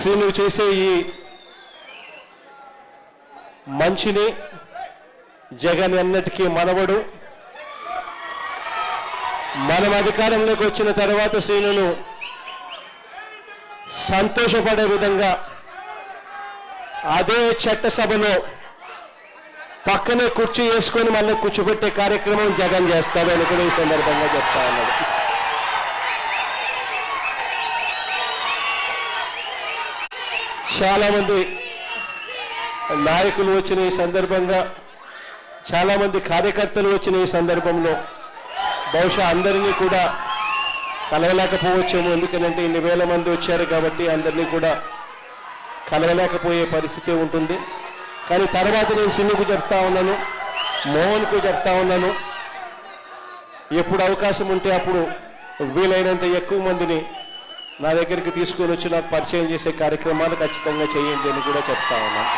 శ్రీను చేసే ఈ మంచిని జగన్ అన్నిటికీ మనవడు. మనం అధికారంలోకి వచ్చిన తర్వాత శ్రీనును సంతోషపడే విధంగా అదే చట్టసభలో పక్కనే కుర్చీ వేసుకొని మళ్ళీ కూర్చోబెట్టే కార్యక్రమం జగన్ చేస్తాడని కూడా ఈ సందర్భంగా చెప్తా ఉన్నాడు. చాలామంది నాయకులు వచ్చిన ఈ సందర్భంగా, చాలామంది కార్యకర్తలు వచ్చిన ఈ సందర్భంలో బహుశా అందరినీ కూడా కలవలేకపోవచ్చేమో. ఎందుకంటే ఇన్ని వేల మంది వచ్చారు కాబట్టి అందరినీ కూడా కలవలేకపోయే పరిస్థితి ఉంటుంది. కానీ తర్వాత నేను సిన్నుకు చెప్తా ఉన్నాను, మోహన్కు చెప్తా ఉన్నాను, ఎప్పుడు అవకాశం ఉంటే అప్పుడు వీలైనంత ఎక్కువ మందిని నా దగ్గరికి తీసుకొని వచ్చి నాకు పరిచయం చేసే కార్యక్రమాలు ఖచ్చితంగా చేయండి అని కూడా చెప్తా ఉన్నాను.